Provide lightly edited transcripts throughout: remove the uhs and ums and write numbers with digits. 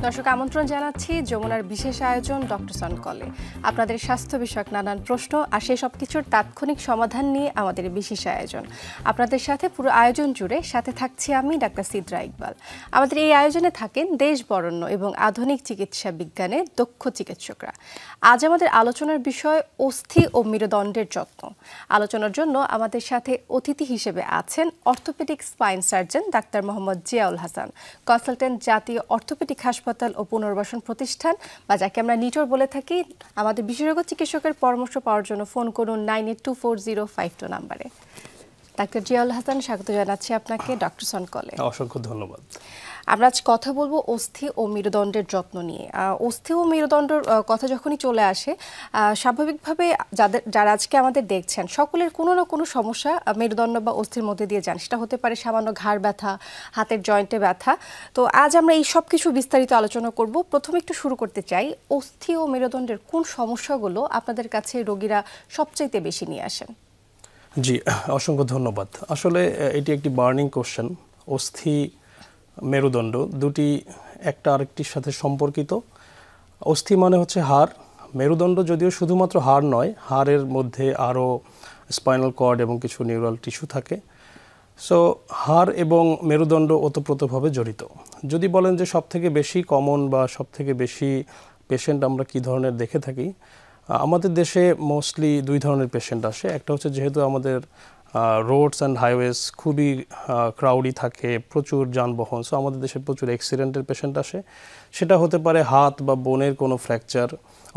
দর্শক আমন্ত্রণ জানাচ্ছি যমুনার বিশেষ আয়োজন ডক্টরস অন কলে। আপনাদের স্বাস্থ্য বিষয়ক নানান প্রশ্ন আর সেই সব কিছুর তাৎক্ষণিক সমাধান নিয়ে আমাদের বিশেষ আয়োজন। আপনাদের সাথে পুরো আয়োজন জুড়ে সাথে থাকছি আমি ডাক্তার সিদ্রা ইকবাল। আমাদের এই আয়োজনে থাকেন দেশ বরেণ্য এবং আধুনিক চিকিৎসা বিজ্ঞানে দক্ষ চিকিৎসকরা। আজ আমাদের আলোচনার বিষয় অস্থি ও মেরুদণ্ডের যত্ন। আলোচনার জন্য আমাদের সাথে অতিথি হিসেবে আছেন orthopaedic spine surgeon doctor Mohammad Ziaul Hasan, consultant জাতীয় অর্থোপেডিক হাসপাতাল ও পুনর্বাসন প্রতিষ্ঠান বা যাকে আমরা নিটোর বলে থাকি। আমাদের বিশেষজ্ঞ চিকিৎসকের পরামর্শ পাওয়ার জন্য ফোন করুন 982405 নাম্বারে। ডাক্তার জিয়াউল হাসান, স্বাগত জানাচ্ছি আপনাকে ডক্টরস অন কলে। অসংখ্য ধন্যবাদ। আমরা আজ কথা বলবো অস্থি ও মেরুদণ্ডের যত্ন নিয়ে। অস্থি ও মেরুদণ্ডের কথা যখনই চলে আসে, স্বাভাবিকভাবে যারা আজকে আমাদের দেখছেন সকলের কোনো না কোনো সমস্যা মেরুদণ্ড বা অস্থির মধ্যে দিয়ে যান। সেটা হতে পারে সামান্য ঘাড় ব্যথা, হাতের জয়েন্টে ব্যথা। তো আজ আমরা এই সব কিছু বিস্তারিত আলোচনা করব। প্রথমে একটু শুরু করতে চাই, অস্থি ও মেরুদণ্ডের কোন সমস্যাগুলো আপনাদের কাছে রোগীরা সবচাইতে বেশি নিয়ে আসেন? জি, অসংখ্য ধন্যবাদ। আসলে এটি একটি বার্নিং কোশ্চেন। অস্থি মেরুদণ্ড দুটি একটা আরেকটির সাথে সম্পর্কিত। অস্থি মানে হচ্ছে হাড়, মেরুদণ্ড যদিও শুধুমাত্র হাড় নয়, হাড়ের মধ্যে আরও স্পাইনাল কর্ড এবং কিছু নিউরাল টিস্যু থাকে। সো হাড় এবং মেরুদণ্ড ওতপ্রোতভাবে জড়িত। যদি বলেন যে সবথেকে বেশি কমন বা সবথেকে বেশি পেশেন্ট আমরা কী ধরনের দেখে থাকি, আমাদের দেশে মোস্টলি দুই ধরনের পেশেন্ট আসে। একটা হচ্ছে যেহেতু আমাদের রোডস অ্যান্ড হাইওয়েজ খুবই ক্রাউডি থাকে, প্রচুর যানবাহন, সো আমাদের দেশে প্রচুর অ্যাক্সিডেন্টের পেশেন্ট আসে। সেটা হতে পারে হাত বা বোনের কোনো ফ্র্যাকচার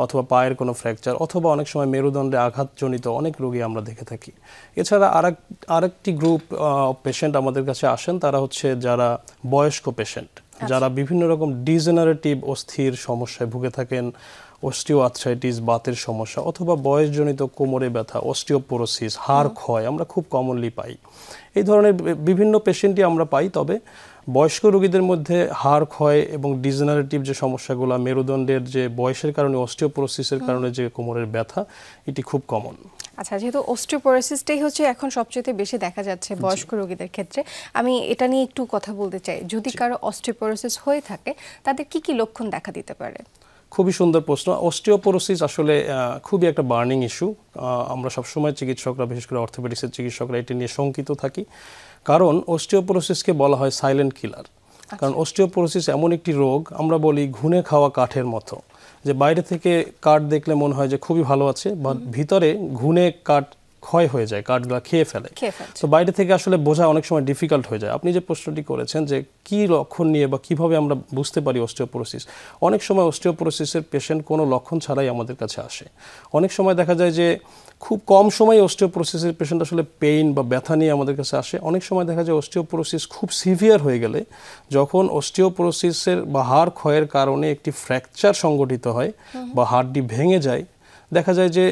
অথবা পায়ের কোনো ফ্র্যাকচার অথবা অনেক সময় মেরুদণ্ডে আঘাতজনিত অনেক রোগী আমরা দেখে থাকি। এছাড়া আরেকটি গ্রুপ পেশেন্ট আমাদের কাছে আসেন, তারা হচ্ছে যারা বয়স্ক পেশেন্ট, যারা বিভিন্ন রকম ডিজেনারেটিভ অস্থির সমস্যায় ভুগে থাকেন, অস্টিওআর্থ্রাইটিস, বাতের সমস্যা অথবা বয়সজনিত কোমরে ব্যথা, অস্টিওপোরোসিস, হাড় ক্ষয় আমরা খুব কমনলি পাই। এই ধরনের বিভিন্ন পেশেন্টই আমরা পাই। তবে বয়স্ক রোগীদের মধ্যে হাড় ক্ষয় এবং ডিজেনারেটিভ যে সমস্যাগুলো, মেরুদণ্ডের যে বয়সের কারণে অস্টিওপোরোসিসের কারণে যে কোমরের ব্যথা, এটি খুব কমন। আচ্ছা, যেহেতু অস্টিওপোরোসিসটাই হচ্ছে এখন সবচেয়ে বেশি দেখা যাচ্ছে বয়স্ক রোগীদের ক্ষেত্রে, আমি এটা নিয়ে একটু কথা বলতে চাই। যদি কারো অস্টিওপোরোসিস হয়ে থাকে তাদের কি কি লক্ষণ দেখা দিতে পারে? খুবই সুন্দর প্রশ্ন। অস্টিওপোরোসিস আসলে খুবই একটা বার্নিং ইস্যু। আমরা সবসময় চিকিৎসকরা, বিশেষ করে অর্থোপেডিক্সের চিকিৎসকরা এটি নিয়ে শঙ্কিত থাকি, কারণ অস্টিওপোরোসিসকে বলা হয় সাইলেন্ট কিলার। কারণ অস্টিওপোরোসিস এমন একটি রোগ, আমরা বলি ঘুনে খাওয়া কাঠের মতো, যে বাইরে থেকে কাঠ দেখলে মনে হয় যে খুবই ভালো আছে, বা ভিতরে ঘুনে কাঠ ক্ষয় হয়ে যায়, কাঠগুলো খেয়ে ফেলে। তো বাইরে থেকে আসলে বোঝা অনেক সময় ডিফিকাল্ট হয়ে যায়। আপনি যে প্রশ্নটি করেছেন যে কি লক্ষণ নিয়ে বা কিভাবে আমরা বুঝতে পারি অস্টিওপোরোসিস, অনেক সময় অস্টিওপোরোসিসের পেশেন্ট কোনো লক্ষণ ছাড়াই আমাদের কাছে আসে। অনেক সময় দেখা যায় যে খুব কম সময় অস্টিওপোরোসিসের পেশেন্ট আসলে পেইন বা ব্যথা নিয়ে আমাদের কাছে আসে। অনেক সময় দেখা যায় অস্টিওপোরোসিস খুব সিভিয়ার হয়ে গেলে, যখন অস্টিওপোরোসিসের বা হাড় ক্ষয়ের কারণে একটি ফ্র্যাকচার সংঘটিত হয় বা হাড়টি ভেঙে যায়, দেখা যায় যে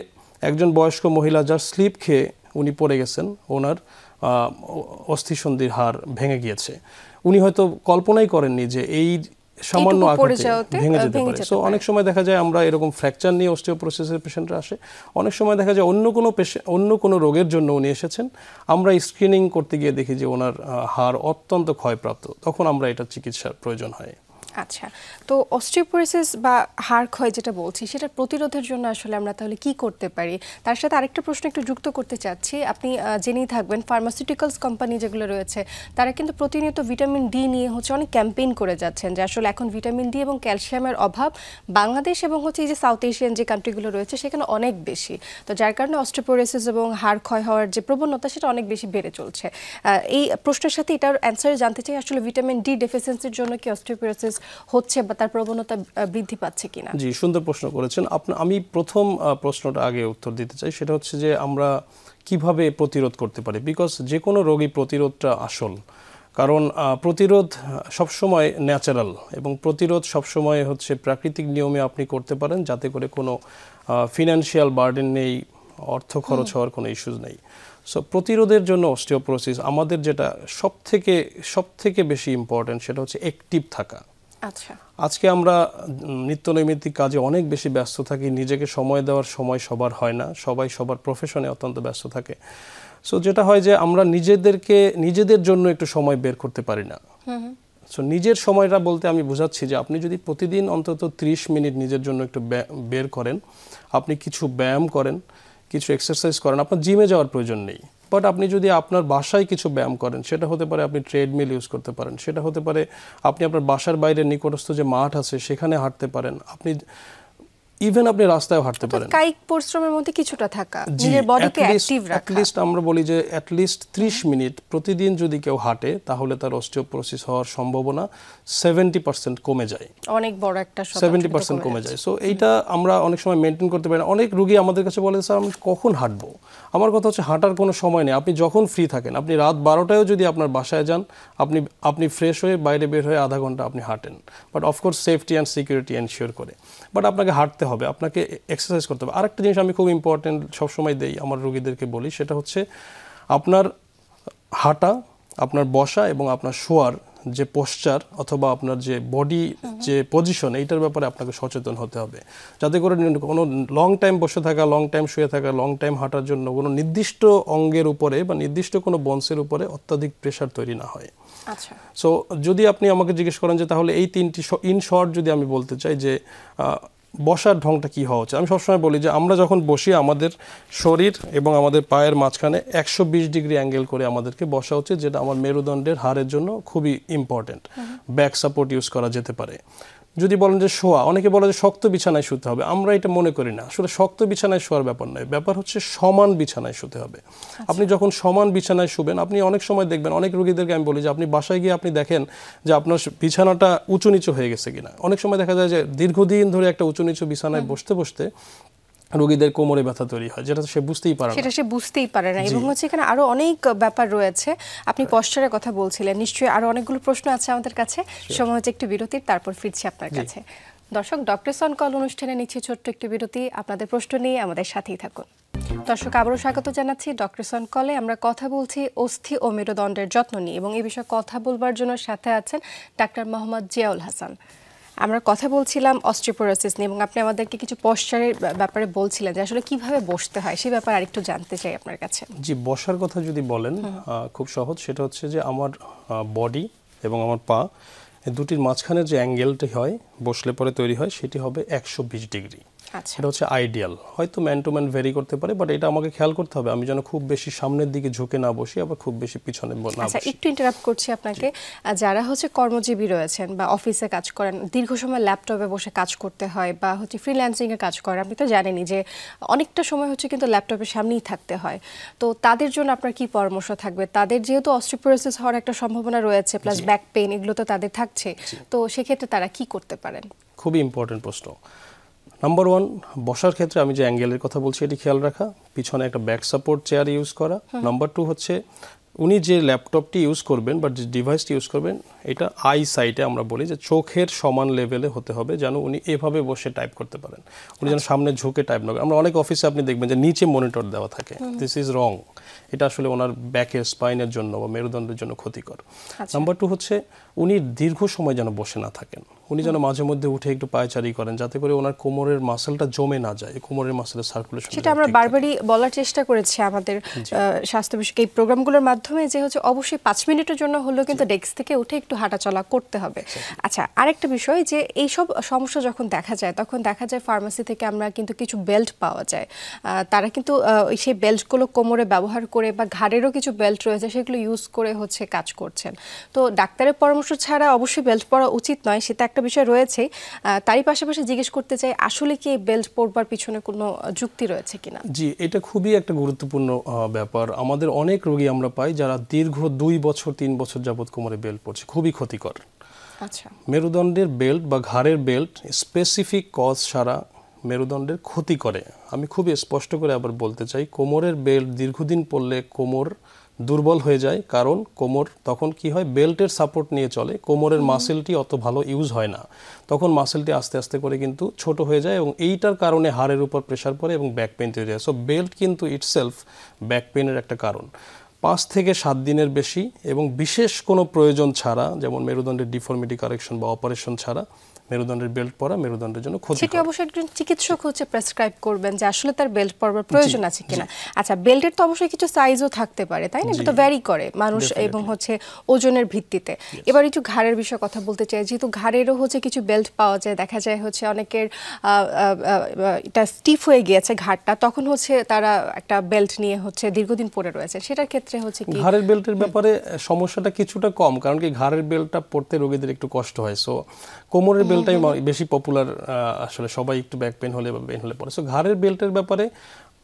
একজন বয়স্ক মহিলা যার স্লিপ খেয়ে উনি পড়ে গেছেন, ওনার অস্থিসন্ধির হাড় ভেঙে গিয়েছে। উনি হয়তো কল্পনাই করেননি যে এই সামান্য আঘাতে ভেঙে যেতে পারে। সো অনেক সময় দেখা যায় আমরা এরকম ফ্র্যাকচার নিয়ে অস্টিওপোরোসিসের পেশেন্টরা আসে। অনেক সময় দেখা যায় অন্য কোনো রোগের জন্য উনি এসেছেন, আমরা স্ক্রিনিং করতে গিয়ে দেখি যে ওনার হাড় অত্যন্ত ক্ষয়প্রাপ্ত, তখন আমরা এটা চিকিৎসার প্রয়োজন হয়। আচ্ছা, তো অস্টিওপোরোসিস বা হাড় ক্ষয় যেটা বলছি, সেটা প্রতিরোধের জন্য আসলে আমরা তাহলে কি করতে পারি? তার সাথে আরেকটা প্রশ্ন একটু যুক্ত করতে চাচ্ছি। আপনি জেনেই থাকবেন ফার্মাসিউটিক্যালস কোম্পানি যেগুলো রয়েছে, তারা কিন্তু প্রতিনিয়ত ভিটামিন ডি নিয়ে অনেক ক্যাম্পেইন করে যাচ্ছেন যে আসলে এখন ভিটামিন ডি এবং ক্যালসিয়ামের অভাব বাংলাদেশ এবং এই যে সাউথ এশিয়ান যে কান্ট্রিগুলো রয়েছে সেখানে অনেক বেশি। তো যার কারণে অস্টিওপোরোসিস এবং হাড় ক্ষয় হওয়ার যে প্রবণতা সেটা অনেক বেশি বেড়ে চলছে। এই প্রশ্নের সাথে এটার অ্যান্সারে জানতে চাই, আসলে ভিটামিন ডি ডেফিসিয়েন্সির জন্য কি অস্টিওপোরোসিস হচ্ছে বা তার প্রবণতা বৃদ্ধি পাচ্ছে কিনা? জি, সুন্দর প্রশ্ন করেছেন। আমি প্রথম প্রশ্নটা আগে উত্তর দিতে চাই, সেটা হচ্ছে যে আমরা কিভাবে প্রতিরোধ করতে পারি। বিকজ যে কোনো রোগী প্রতিরোধটা আসল, কারণ প্রতিরোধ সবসময় ন্যাচারাল এবং প্রতিরোধ সবসময় হচ্ছে প্রাকৃতিক নিয়মে আপনি করতে পারেন, যাতে করে কোনো ফিনান্সিয়াল বার্ডেন নেই, অর্থ খরচ হওয়ার কোনো ইস্যুজ নেই। সো প্রতিরোধের জন্য অস্টিওপোরোসিস আমাদের যেটা সবথেকে বেশি ইম্পর্টেন্ট, সেটা হচ্ছে অ্যাক্টিভ থাকা। আচ্ছা, আজকে আমরা নিত্যনৈমিত্তিক কাজে অনেক বেশি ব্যস্ত থাকি, নিজেকে সময় দেওয়ার সময় সবার হয় না, সবাই সবার প্রফেশনে অত্যন্ত ব্যস্ত থাকে। সো যেটা হয় যে আমরা নিজেদের জন্য একটু সময় বের করতে পারি না। সো নিজের সময়টা বলতে আমি বোঝাচ্ছি যে আপনি যদি প্রতিদিন অন্তত 30 মিনিট নিজের জন্য একটু বের করেন, আপনি কিছু ব্যায়াম করেন, কিছু এক্সারসাইজ করেন, আপনার জিমে যাওয়ার প্রয়োজন নেই, বাট আপনি যদি আপনার বাসায় কিছু ব্যায়াম করেন, সেটা হতে পারে আপনি ট্রেডমিল ইউজ করতে পারেন, সেটা হতে পারে আপনি আপনার বাসার বাইরে নিকটস্থ যে মাঠ আছে সেখানে হাঁটতে পারেন, আপনি ইভেন আপনি রাস্তায় হাঁটতে পারেন। কায়িক পরিশ্রমের মধ্যে কিছুটা থাকা, নিজের বডিকে অ্যাক্টিভ রাখা। অ্যাটলিস্ট আমরা বলি যে অ্যাটলিস্ট 30 মিনিট প্রতিদিন যদি কেউ হাঁটে তাহলে তার অস্টিওপোরোসিস হওয়ার সম্ভাবনা 70% কমে যায়। অনেক বড় একটা 70% কমে যায়। সো এইটা আমরা অনেক সময় মেনটেন করতে পারি না। অনেক রোগী আমাদের কাছে বলে, স্যার আমি কখন হাঁটবো? আমার কথা হচ্ছে হাঁটার কোনো সময় নেই, আপনি যখন ফ্রি থাকেন, আপনি রাত 12টায়ও যদি আপনার বাসায় যান, আপনি ফ্রেশ হয়ে বাইরে বের হয়ে আধা ঘন্টা আপনি হাঁটেন, but of course safety and security ensure করে। বাট আপনাকে হাঁটতে হবে, আপনাকে এক্সারসাইজ করতে হবে। আরেকটা জিনিস আমি খুব ইম্পর্টেন্ট সবসময় দেই আমার রোগীদেরকে বলি, সেটা হচ্ছে আপনার হাঁটা, আপনার বসা এবং আপনার শোয়ার যে পোশ্চার অথবা আপনার যে বডি যে পজিশন, এইটার ব্যাপারে আপনাকে সচেতন হতে হবে, যাতে করে কোনো লং টাইম বসে থাকা, লং টাইম শুয়ে থাকা, লং টাইম হাঁটার জন্য কোনো নির্দিষ্ট অঙ্গের উপরে বা নির্দিষ্ট কোনো বোনসের উপরে অত্যাধিক প্রেশার তৈরি না হয়। আচ্ছা, সো যদি আপনি আমাকে জিজ্ঞেস করেন যে তাহলে এই তিনটি ইন শর্ট যদি আমি বলতে চাই যে বসার ঢংটা কী হওয়া উচিত, আমি সবসময় বলি যে আমরা যখন বসি আমাদের শরীর এবং আমাদের পায়ের মাঝখানে 120 ডিগ্রি অ্যাঙ্গেল করে আমাদেরকে বসা উচিত, যেটা আমার মেরুদণ্ডের হাড়ের জন্য খুবই ইম্পর্টেন্ট। ব্যাক সাপোর্ট ইউজ করা যেতে পারে। যদি বলেন যে শোয়া, অনেকে বলে যে শক্ত বিছানায় শুতে হবে, আমরা এটা মনে করি না। আসলে শক্ত বিছানায় শোয়ার ব্যাপার নয়, ব্যাপার হচ্ছে সমান বিছানায় শুতে হবে। আপনি যখন সমান বিছানায় শুবেন, আপনি অনেক সময় দেখবেন, অনেক রোগীদেরকে আমি বলি যে আপনি বাসায় গিয়ে আপনি দেখেন যে আপনার বিছানাটা উঁচু নিচু হয়ে গেছে কিনা। অনেক সময় দেখা যায় যে দীর্ঘদিন ধরে একটা উঁচু নিচু বিছানায় বসতে বসতে রোগীদের কোমরে ব্যথা তৈরি হয়, যেটা সে বুঝতেই পারে না। সেটা সে বুঝতেই পারে না। এবং হচ্ছে এখানে আরো অনেক ব্যাপার রয়েছে। আপনি পশ্চারের কথা বলছিলেন, নিশ্চয়ই আরো অনেকগুলো প্রশ্ন আছে আমাদের কাছে। সময় হচ্ছে একটু বিরতির, তারপর ফিরছি আপনার কাছে। দর্শক, ডক্টরস অন কল অনুষ্ঠানে নিচ্ছি ছোট্ট একটু বিরতি। আপনাদের প্রশ্ন নিয়ে আমাদের সাথেই থাকুন। দর্শক, আবারও স্বাগত জানাচ্ছি ডক্টরস অন কলে। আমরা কথা বলছি অস্থি ও মেরুদণ্ডের যত্ন নিয়ে, এবং এই বিষয়ে কথা বলবার জন্য সাথে আছেন ডাক্তার মোহাম্মদ জিয়াউল হাসান। আমরা কথা বলছিলাম অস্টিওপোরোসিস নিয়ে, এবং আপনি আমাদেরকে কিছু পশ্চারের ব্যাপারে বলছিলেন যে আসলে কিভাবে বসতে হয়, সেই ব্যাপারে আরেকটু জানতে চাই আপনার কাছে। জি, বসার কথা যদি বলেন, খুব সহজ। সেটা হচ্ছে যে আমার বডি এবং আমার পা দুটির মাঝখানে যে অ্যাঙ্গেলটি হয় বসলে পরে তৈরি হয়, সেটি হবে 120 ডিগ্রি। এটা হচ্ছে আইডিয়াল। হয়তো ম্যান টু ম্যান ভেরি করতে পারে, বাট এটা আমাকে খেয়াল করতে হবে আমি যেন খুব বেশি সামনের দিকে ঝুঁকে না বসি, আবার খুব বেশি পিছনে না বসি। আচ্ছা, একটু ইন্টারাপ্ট করছি আপনাকে। যারা হচ্ছে কর্মজীবী রয়েছেন বা অফিসে কাজ করেন, দীর্ঘ সময় ল্যাপটপে বসে কাজ করতে হয়, বা হচ্ছে ফ্রিল্যান্সিং এ কাজ করেন, আপনি তো জানেনই যে অনেকটা সময় হচ্ছে কিন্তু ল্যাপটপের সামনেই থাকতে হয়। তো তাদের জন্য আপনার কি পরামর্শ থাকবে? তাদের যেহেতু অস্টিওপোরোসিস হওয়ার একটা সম্ভাবনা রয়েছে, প্লাস ব্যাক পেইন, এগুলো তো তাদের থাকছে, তো সেক্ষেত্রে তারা কি করতে পারেন? খুবই ইম্পর্টেন্ট প্রশ্ন। নাম্বার 1, বসার ক্ষেত্রে আমি যে অ্যাঙ্গেলের কথা বলছি এটি খেয়াল রাখা, পিছনে একটা ব্যাক সাপোর্ট চেয়ার ইউজ করা। নাম্বার 2 হচ্ছে উনি যে ল্যাপটপটি ইউজ করবেন বা যে ডিভাইসটি ইউজ করবেন, এটা আই সাইটে আমরা বলি যে চোখের সমান লেভেলে হতে হবে, যেন উনি এভাবে বসে টাইপ করতে পারেন, উনি যেন সামনে ঝুঁকে টাইপ না করেন। আমরা অনেক অফিসে আপনি দেখবেন যে নিচে মনিটর দেওয়া থাকে, দিস ইজ রং। এটা আসলে ওনার ব্যাকের স্পাইনের জন্য বা মেরুদণ্ডের জন্য ক্ষতিকর। নাম্বার 2 হচ্ছে উনি দীর্ঘ সময় যেন বসে না থাকেন, উনি যেন মাঝে মধ্যে উঠে একটু পায়চারি করেন, যাতে করে ওনার কোমরের মাসেলটা জমে না যায়, কোমরের মাসেলের সার্কুলেশন। সেটা আমরা বারবারই বলার চেষ্টা করেছি আমাদের স্বাস্থ্য বিষয়ক এই প্রোগ্রামগুলোর মাধ্যমে, যে হচ্ছে অবশ্যই 5 মিনিটের জন্য হলেও কিন্তু ডেস্ক থেকে উঠে একটু হাঁটাচলা করতে হবে। আচ্ছা, আরেকটা বিষয়, যে এইসব সমস্যা যখন দেখা যায়, তখন দেখা যায় ফার্মেসি থেকে আমরা কিন্তু কিছু বেল্ট পাওয়া যায়। তারা কিন্তু সেই বেল্টগুলো কোমরে ব্যবহার করে, বা ঘাড়েরও কিছু বেল্ট রয়েছে, সেগুলো ইউজ করে হচ্ছে কাজ করছেন। তো ডাক্তারের পরামর্শ ছাড়া অবশ্যই বেল্ট পরা উচিত নয়, সেটা একটা বিষয় রয়েছে। তারই পাশাপাশি জিজ্ঞেস করতে চাই, আসলে কি এই বেল্ট পরবার পিছনে কোনো যুক্তি রয়েছে কিনা? জি, এটা খুবই একটা গুরুত্বপূর্ণ ব্যাপার। আমাদের অনেক রোগী আমরা পাই যারা দীর্ঘ 2 বছর 3 বছর যাবত কোমরে বেল্ট পরছে, খুবই ক্ষতিকর। আচ্ছা, মেরুদণ্ডের বেল্ট বা ঘাড়ের বেল্ট স্পেসিফিক কজ ছাড়া মেরুদণ্ডের ক্ষতি করে। আমি খুবই স্পষ্ট করে আবার বলতে চাই, কোমরের বেল্ট দীর্ঘদিন পরলে কোমর দুর্বল হয়ে যায়, কারণ কোমর তখন কি হয়, বেল্টের সাপোর্ট নিয়ে চলে, কোমরের মাসেলটি অত ভালো ইউজ হয় না, তখন মাসেলটি আস্তে আস্তে করে কিন্তু ছোট হয়ে যায়, এবং এইটার কারণে হাড়ের উপর প্রেশার পড়ে এবং ব্যাক পেইন তৈরি হয়। সো বেল্ট কিন্তু ইটসেলফ ব্যাক পেইনের একটা কারণ। 5 থেকে 7 দিনের বেশি এবং বিশেষ কোনো প্রয়োজন ছাড়া, যেমন মেরুদণ্ডের ডিফর্মিটি কারেকশন বা অপারেশন ছাড়া মেরুদণ্ডের বেল্ট পরা মেরুদণ্ডের জন্য ক্ষতিকর। সেটি অবশ্যই একজন চিকিৎসক প্রেসক্রাইব করবেন যে আসলে তার বেল্ট পরার প্রয়োজন আছে কিনা। আচ্ছা, বেল্টের তো অবশ্যই কিছু সাইজও থাকতে পারে, তাই না? এটা তো ভ্যারি করে মানুষ এবং ওজনের ভিত্তিতে। এবার একটু ঘাড়ের বিষয়ে কথা বলতে চাই, যেহেতু ঘাড়েরও কিছু বেল্ট পাওয়া যায়, দেখা যায় অনেকের এটা স্টিফ হয়ে গিয়েছে ঘাড়টা, তখন তারা একটা বেল্ট নিয়ে দীর্ঘদিন পরে রয়েছে, সেটার ক্ষেত্রে কি ঘাড়ের বেল্টের ব্যাপারে সমস্যাটা কিছুটা কম, কারণ কি ঘাড়ের বেল্টটা পরতে রোগীদের একটু কষ্ট হয়। সো কোমরের বেল্টটাই বেশি পপুলার, আসলে সবাই একটু ব্যাক পেন হলে বা পেন হলে পরে। সো ঘাড়ের বেল্টের ব্যাপারে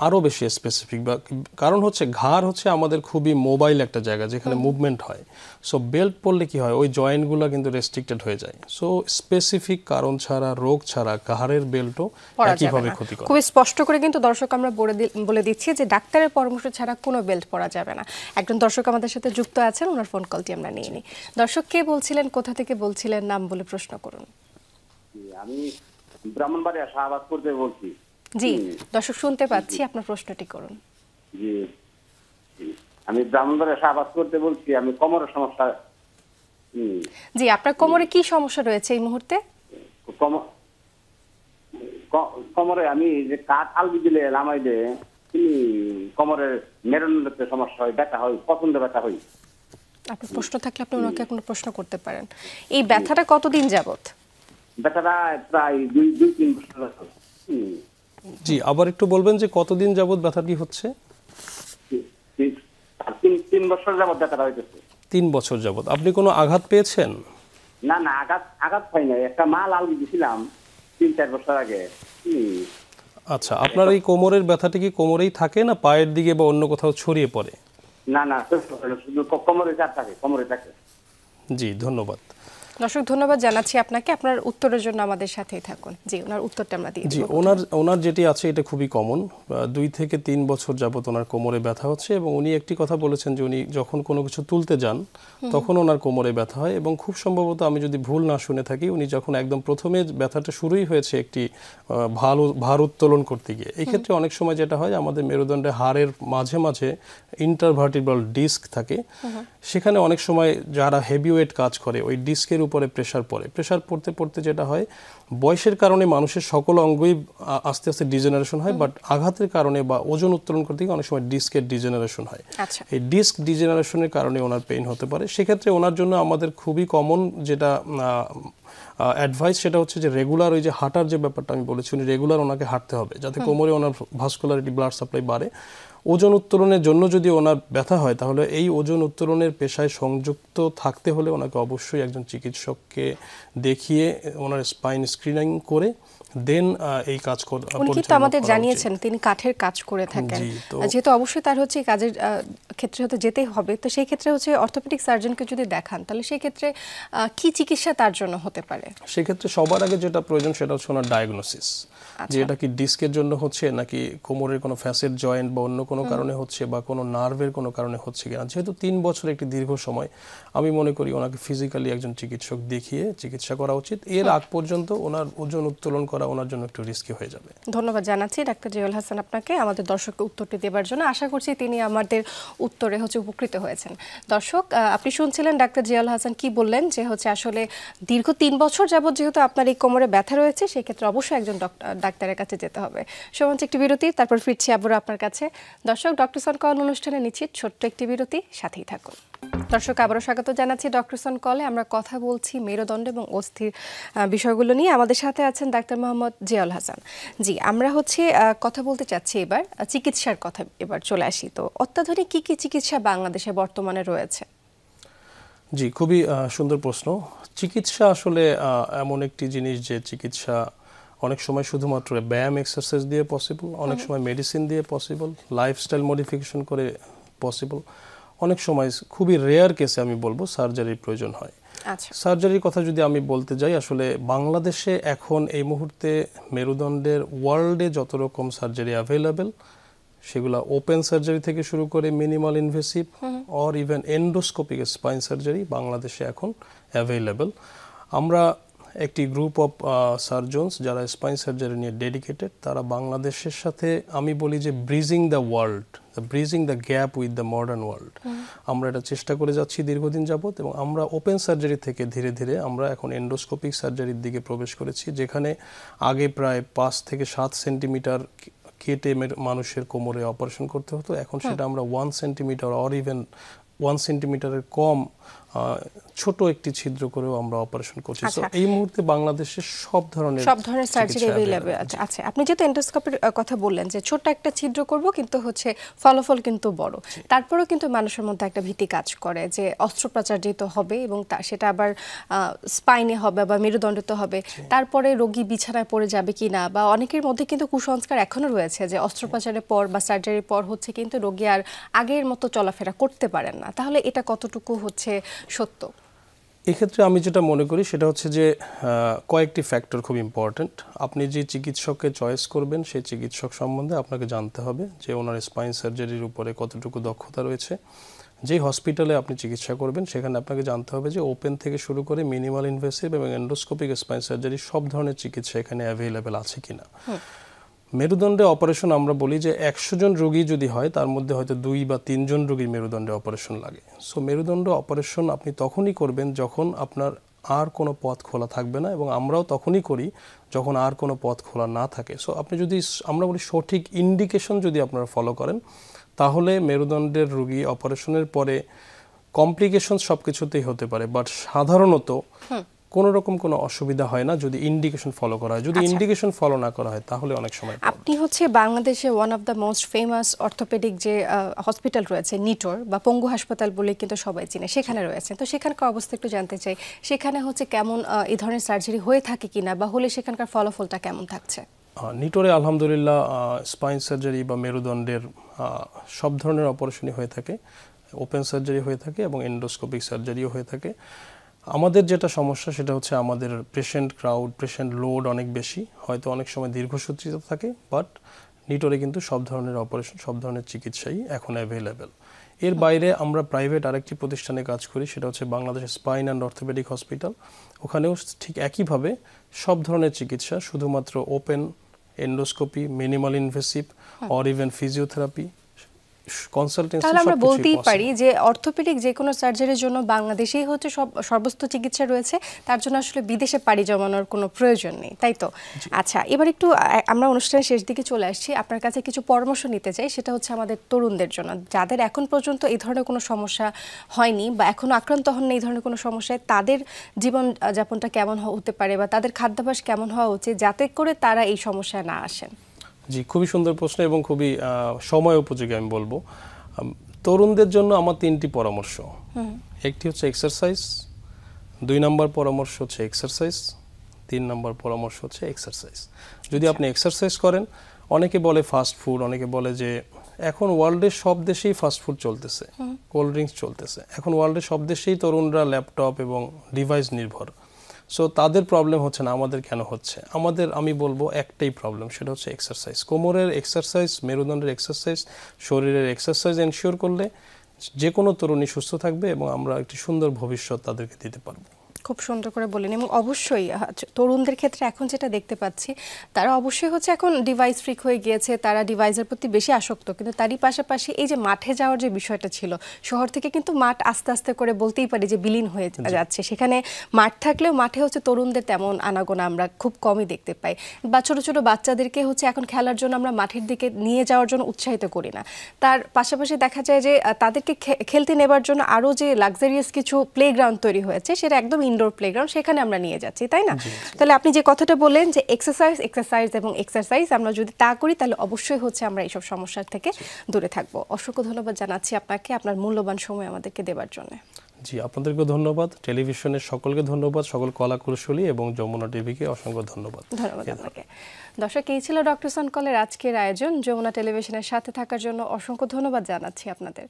আরও বেশি স্পেসিফিক, বা কারণ ঘাড় আমাদের খুবই মোবাইল একটা জায়গা যেখানে মুভমেন্ট হয়। সো বেল্ট পরলে কি হয়, ওই জয়েন্টগুলো কিন্তু রেস্ট্রিক্টেড হয়ে যায়। সো স্পেসিফিক কারণ ছাড়া, রোগ ছাড়া ঘাড়ের বেল্টও একইভাবে ক্ষতিকর। খুব স্পষ্ট করে কিন্তু দর্শক আমরা বলে দিচ্ছি যে ডাক্তারের পরামর্শ ছাড়া কোনো বেল্ট পরা যাবে না। একজন দর্শক আমাদের সাথে যুক্ত আছেন, ওনার ফোন কলটি আমরা নিয়ে নিই। দর্শক, কে বলছিলেন, কোথা থেকে বলছিলেন, নাম বলে প্রশ্ন করুন। আমি ব্রাহ্মণবাড়িয়া শাহবাজপুর থেকে বলছি। জি দর্শক, শুনতে পাচ্ছি, আপনার প্রশ্নটি করুন। জি, আমি ব্রাহ্মণবাড়িয়া শাহবাজপুর থেকে বলছি। আমি কোমরের সমস্যা। জি, আপনার কোমরে কি সমস্যা রয়েছে এই মুহূর্তে? কোমরে আমি যে কাঠ আলগি দিলে লামাইলে কোমরের মেরুদণ্ডের সমস্যা হয়, ব্যথা হয়, পছন্দ ব্যথা হয়। আপনার প্রশ্ন থাকলে আপনি ওনাকে কোনো প্রশ্ন করতে পারেন। এই ব্যথাটা কতদিন যাবত? ব্যথাটা প্রায় 2-3 বছর। জি, আবার একটু বলবেন যে কতদিন যাবত ব্যথাটি হচ্ছে? 3 বছর যাবত ব্যথাটা হইতেছে। 3 বছর যাবত। আপনি কোনো আঘাত পেয়েছেন? না, আঘাত পাই নাই। একটা মাল আলগি দিছিলাম 3-4 বছর আগে। আচ্ছা, আপনার এই কোমরের ব্যথাটি কি কোমরেই থাকে না পায়ের দিকে বা অন্য কোথাও ছড়িয়ে পড়ে? না, শুধু কোমরে থাকে, কোমরে থাকে। জি, ধন্যবাদ। দর্শক, ধন্যবাদ জানাচ্ছি আপনাকে। আপনার উত্তরের জন্য আমাদের সাথেই থাকুন। জি, ওনার উত্তরটা আমরা দিয়ে দিই। জি, ওনার যেটি আছে এটা খুবই কমন। 2 থেকে 3 বছর যাবত ওনার কোমরে ব্যথা হচ্ছে, এবং উনি একটি কথা বলেছেন যে উনি যখন কোনো কিছু তুলতে যান তখন ওনার কোমরে ব্যথা হয়, এবং খুব সম্ভবত, আমি যদি ভুল না শুনে থাকি, উনি যখন একদম প্রথমে ব্যথাটা শুরুই হয়েছে একটি ভার উত্তোলন করতে গিয়ে। এই ক্ষেত্রে অনেক সময় যেটা হয়, আমাদের মেরুদণ্ডে হাড়ের মাঝে মাঝে ইন্টারভার্টিব্রাল ডিস্ক থাকে, সেখানে অনেক সময় যারা হেভি ওয়েট কাজ করে ওই ডিস্কের উপরে প্রেসার পড়ে। প্রেসার পড়তে পড়তে যেটা হয়, বয়সের কারণে মানুষের সকল অঙ্গই আস্তে আস্তে ডিজেনারেশন হয়, বাট আঘাতের কারণে বা ওজন উত্তোলন করতে গিয়ে অনেক সময় ডিস্কের ডিজেনারেশন হয়। এই ডিস্ক ডিজেনারেশনের কারণে ওনার পেইন হতে পারে। সেক্ষেত্রে ওনার জন্য আমাদের খুবই কমন যেটা অ্যাডভাইস, সেটা হচ্ছে যে রেগুলার ওই যে হাঁটার যে ব্যাপারটা আমি বলেছি, উনি রেগুলার ওনাকে হাঁটতে হবে, যাতে কোমরে ওনার ভাস্কুলারিটি, ব্লাড সাপ্লাই বাড়ে। ওজন উত্তোলনের জন্য যদি ওনার ব্যথা হয়, তাহলে এই ওজন উত্তোলনের পেশায় সংযুক্ত থাকতে হলে ওনাকে অবশ্যই একজন চিকিৎসককে দেখিয়ে ওনার স্পাইন স্ক্রিনিং করে দেন এই কাজ উনি কিন্তু আমাদের জানিয়েছেন তিনি কাঠের কাজ করে থাকেন, যেহেতু অবশ্যই তার এই কাজের ক্ষেত্রে যেতেই হবে। তো সেই ক্ষেত্রে অর্থোপেডিক সার্জনকে যদি দেখান, তাহলে সেই ক্ষেত্রে কি চিকিৎসা তার জন্য হতে পারে? সেক্ষেত্রে সবার আগে যেটা প্রয়োজন সেটা হচ্ছে ওনার ডায়াগনোসিস, যে এটা কি ডিস্কের জন্য হচ্ছে নাকি কোমরের কোনো ফ্যাসেট জয়েন্ট বা অন্য কোনো কারণে হচ্ছে বা কোনো নার্ভের কোনো কারণে হচ্ছে কিনা। যেহেতু 3 বছর একটি দীর্ঘ সময়, আমি মনে করি ওনাকে ফিজিক্যালি একজন চিকিৎসক দেখিয়ে চিকিৎসা করা উচিত। এর আগ পর্যন্ত ওনার ওজন উত্তোলন করা ওনার জন্য একটু রিস্কি হয়ে যাবে। ধন্যবাদ জানাচ্ছি ডাক্তার জিয়াউল হাসান আপনাকে আমাদের দর্শককে উত্তরটি দেওয়ার জন্য। আশা করছি তিনি আমাদের উত্তরে উপকৃত হয়েছেন। দর্শক, আপনি শুনছিলেন ডাক্তার জিয়াউল হাসান কি বললেন, যে আসলে দীর্ঘ 3 বছর যাবত যেহেতু আপনার এই কোমরে ব্যথা রয়েছে, সেই ক্ষেত্রে অবশ্যই একজন ডাক্তারের কাছে যেতে হবে। সমান একটি বিরতি, তারপর ফিরছি আবার আপনার কাছে। দর্শক, ডক্টরস অন কল অনুষ্ঠানে নিচ্ছি ছোট্ট একটি বিরতি, সাথেই থাকুন। দর্শক, আবারও স্বাগত জানাচ্ছি ডক্টরস অন কলে। আমরা কথা বলছি মেরুদণ্ড এবং অস্থির বিষয়গুলো নিয়ে। আমাদের সাথে আছেন ডাক্তার মোহাম্মদ জিয়াউল হাসান। জি, আমরা কথা বলতে চাচ্ছি এবার চিকিৎসার কথা। এবার চলে আসি, তো অত্যাধুনিক কি কি চিকিৎসা বাংলাদেশে বর্তমানে রয়েছে? জি, খুবই সুন্দর প্রশ্ন। চিকিৎসা আসলে এমন একটি জিনিস যে চিকিৎসা অনেক সময় শুধুমাত্র ব্যায়াম, এক্সারসাইজ দিয়ে পসিবল, অনেক সময় মেডিসিন দিয়ে পসিবল, লাইফস্টাইল মডিফিকেশন করে পসিবল, অনেক সময় খুবই রেয়ার কেসে আমি বলবো সার্জারির প্রয়োজন হয়। সার্জারির কথা যদি আমি বলতে যাই, আসলে বাংলাদেশে এখন এই মুহূর্তে মেরুদণ্ডের ওয়ার্ল্ডে যত রকম সার্জারি অ্যাভেলেবেল, সেগুলো ওপেন সার্জারি থেকে শুরু করে minimal invasive or even endoscopic spine surgery বাংলাদেশে এখন অ্যাভেলেবেল। আমরা একটি গ্রুপ অফ সার্জনস যারা স্পাইন সার্জারি নিয়ে ডেডিকেটেড, তারা বাংলাদেশের সাথে আমি বলি যে bridging the world, bridging the gap with the modern world. আমরা এটা চেষ্টা করে যাচ্ছি দীর্ঘদিন যাবত, এবং আমরা ওপেন সার্জারি থেকে ধীরে ধীরে আমরা এখন এন্ডোস্কোপিক সার্জারির দিকে প্রবেশ করেছি, যেখানে আগে প্রায় 5 থেকে 7 সেন্টিমিটার কেটে মানুষের কোমরে অপারেশন করতে হতো, এখন সেটা আমরা 1 সেন্টিমিটার অর ইভেন 1 সেন্টিমিটারের কম ছোট একটি ছিদ্র করেও আমরা অপারেশন করছি। তো এই মুহূর্তে বাংলাদেশে সব ধরনের সার্জারি अवेलेबल আছে। আচ্ছা, আপনি যেহেতু এন্ডোস্কোপির কথা বললেন যে ছোট একটা ছিদ্র করব কিন্তু হচ্ছে ফলাফল কিন্তু বড়, তারপরেও কিন্তু মানুষের মধ্যে একটা ভীতি কাজ করে যে অস্ত্রোপচার যেহেতু হবে এবং সেটা আবার স্পাইনে হবে বা মেরুদণ্ডতে হবে, তারপরে রোগী বিছানায় পড়ে যাবে কিনা, বা অনেকের মধ্যে কিন্তু কুসংস্কার এখনো রয়েছে যে অস্ত্রোপচারের পর বা সার্জারির পর হচ্ছে কিন্তু রোগী আর আগের মতো চলাফেরা করতে পারেন না। তাহলে এটা কতটুকু হচ্ছে সত্য? এক্ষেত্রে আমি যেটা মনে করি সেটা হচ্ছে যে কয়েকটি ফ্যাক্টর খুব ইম্পর্ট্যান্ট। আপনি যে চিকিৎসককে চয়েস করবেন সেই চিকিৎসক সম্বন্ধে আপনাকে জানতে হবে যে ওনার স্পাইন সার্জারির উপরে কতটুকু দক্ষতা রয়েছে। যেই হসপিটালে আপনি চিকিৎসা করবেন সেখানে আপনাকে জানতে হবে যে ওপেন থেকে শুরু করে মিনিমাল ইনভেসিভ এবং এন্ডোস্কোপিক স্পাইন সার্জারি সব ধরনের চিকিৎসা এখানে অ্যাভেলেবেল আছে কিনা। মেরুদণ্ডে অপারেশন আমরা বলি যে 100 জন রোগী যদি হয় তার মধ্যে হয়তো 2 বা 3 জন রোগীর মেরুদণ্ডে অপারেশন লাগে। সো মেরুদণ্ড অপারেশন আপনি তখনই করবেন যখন আপনার আর কোনো পথ খোলা থাকবে না, এবং আমরাও তখনই করি যখন আর কোনো পথ খোলা না থাকে। সো আপনি যদি আমরা বলি সঠিক ইন্ডিকেশন যদি আপনারা ফলো করেন, তাহলে মেরুদণ্ডের রোগী অপারেশনের পরে কমপ্লিকেশন সব কিছুতেই হতে পারে, বাট সাধারণত কোনো রকম কোনো অসুবিধা হয় না যদি ইন্ডিকেশন ফলো করা হয়। যদি ইন্ডিকেশন ফলো না করা হয় তাহলে অনেক সময় আপনি হচ্ছে বাংলাদেশে one of the most famous orthopaedic যে হসপিটাল রয়েছে নিটোর বা পঙ্গু হাসপাতাল বলে কিন্তু সবাই চিনে, সেখানে রয়েছে। তো সেখানকার অবস্থা একটু জানতে চাই, সেখানে হচ্ছে কেমন এই ধরনের সার্জারি হয়ে থাকে কিনা, বা হলে সেখানকার ফলাফলটা কেমন থাকছে? নিটোরে আলহামদুলিল্লাহ স্পাইন সার্জারি বা মেরুদণ্ডের সব ধরনের অপারেশনই হয়ে থাকে, ওপেন সার্জারি হয়ে থাকে এবং এন্ডোস্কোপিক সার্জারিও হয়ে থাকে। আমাদের যেটা সমস্যা সেটা হচ্ছে আমাদের পেশেন্ট ক্রাউড, পেশেন্ট লোড অনেক বেশি, হয়তো অনেক সময় দীর্ঘসূত্রিত থাকে, বাট নিটোরে কিন্তু সব ধরনের অপারেশন, সব ধরনের চিকিৎসাই এখন অ্যাভেলেবেল। এর বাইরে আমরা প্রাইভেট আরেকটি প্রতিষ্ঠানে কাজ করি, সেটা হচ্ছে Bangladesh spine and orthopaedic hospital. ওখানেও ঠিক একইভাবে সব ধরনের চিকিৎসা, শুধুমাত্র open, endoscopy, minimal invasive or even physiotherapy, consultancy. তাহলে আমরা বলতেই পারি যে অর্থোপেডিক যে কোনো সার্জারির জন্য বাংলাদেশেই হচ্ছে সর্বোচ্চ চিকিৎসা রয়েছে, তার জন্য আসলে বিদেশে পাড়ি জমানোর কোনো প্রয়োজন নেই, তাই তো? আচ্ছা, এবার একটু আমরা অনুষ্ঠানের শেষ দিকে চলে আসছি, আপনার কাছে কিছু পরামর্শ নিতে চাই। সেটা হচ্ছে আমাদের তরুণদের জন্য, যাদের এখন পর্যন্ত এই ধরনের কোনো সমস্যা হয়নি বা এখনো আক্রান্ত হন এই ধরনের কোনো সমস্যায়, তাদের জীবন যাপনটা কেমন হতে পারে বা তাদের খাদ্যাভ্যাস কেমন হওয়া উচিত যাতে করে তারা এই সমস্যায় না আসেন? জি, খুবই সুন্দর প্রশ্ন এবং খুবই সময় উপযোগী। আমি বলবো তরুণদের জন্য আমার 3টি পরামর্শ। একটি হচ্ছে এক্সারসাইজ, 2 নম্বর পরামর্শ হচ্ছে এক্সারসাইজ, 3 নম্বর পরামর্শ হচ্ছে এক্সারসাইজ। যদি আপনি এক্সারসাইজ করেন, অনেকে বলে ফাস্ট ফুড, অনেকে বলে যে এখন ওয়ার্ল্ডের সব দেশেই ফাস্ট ফুড চলতেছে, কোল্ড ড্রিঙ্কস চলতেছে, এখন ওয়ার্ল্ডের সব দেশেই তরুণরা ল্যাপটপ এবং ডিভাইস নির্ভর। সো তাদের প্রবলেম হচ্ছে না, আমাদের কেন হচ্ছে? আমি বলবো একটাই প্রবলেম, সেটা হচ্ছে এক্সারসাইজ। কোমরের এক্সারসাইজ, মেরুদণ্ডের এক্সারসাইজ, শরীরের এক্সারসাইজ এনশিওর করলে যে কোনো তরুণী সুস্থ থাকবে এবং আমরা একটি সুন্দর ভবিষ্যৎ তাদেরকে দিতে পারবো। খুব সুন্দর করে বলেন। এবং অবশ্যই তরুণদের ক্ষেত্রে এখন যেটা দেখতে পাচ্ছি, তারা অবশ্যই হচ্ছে এখন ডিভাইস ফ্রিক হয়ে গিয়েছে, তারা ডিভাইসের প্রতি বেশি আসক্ত, কিন্তু তারই পাশাপাশি এই যে মাঠে যাওয়ার যে বিষয়টা ছিল, শহর থেকে কিন্তু মাঠ আস্তে আস্তে করে বলতেই পারি যে বিলীন হয়ে যাচ্ছে। সেখানে মাঠ থাকলেও মাঠে হচ্ছে তরুণদের তেমন আনাগোনা আমরা খুব কমই দেখতে পাই, বা ছোট ছোট বাচ্চাদেরকে হচ্ছে এখন খেলার জন্য আমরা মাঠের দিকে নিয়ে যাওয়ার জন্য উৎসাহিত করি না। তার পাশাপাশি দেখা যায় যে তাদেরকে খেলতে নেবার জন্য আরও যে লাক্সারিয়াস কিছু প্লেগ্রাউন্ড তৈরি হয়েছে, সেটা একদম ইনডোর প্লেগ্রাউন্ড, সেখানে আমরা নিয়ে যাচ্ছি, তাই না? তাহলে আপনি যে কথাটা বললেন যে এক্সারসাইজ এবং এক্সারসাইজ, আমরা যদি তা করি তাহলে অবশ্যই হচ্ছে আমরা এইসব সমস্যার থেকে দূরে থাকবো। অসংখ্য ধন্যবাদ জানাচ্ছি আপনাকে আপনার মূল্যবান সময় আমাদেরকে দেওয়ার জন্য। জি, আপনাদেরকে ধন্যবাদ, টেলিভিশনের সকলকে ধন্যবাদ, সকল কলা কুশলী এবং যমুনা টিভিকে অসংখ্য ধন্যবাদ। ধন্যবাদ আপনাকে। দর্শক, এই ছিল ডক্টর সন কলের আজকের আয়োজন। যমুনা টেলিভিশনের সাথে থাকার জন্য অসংখ্য ধন্যবাদ জানাচ্ছি আপনাদের।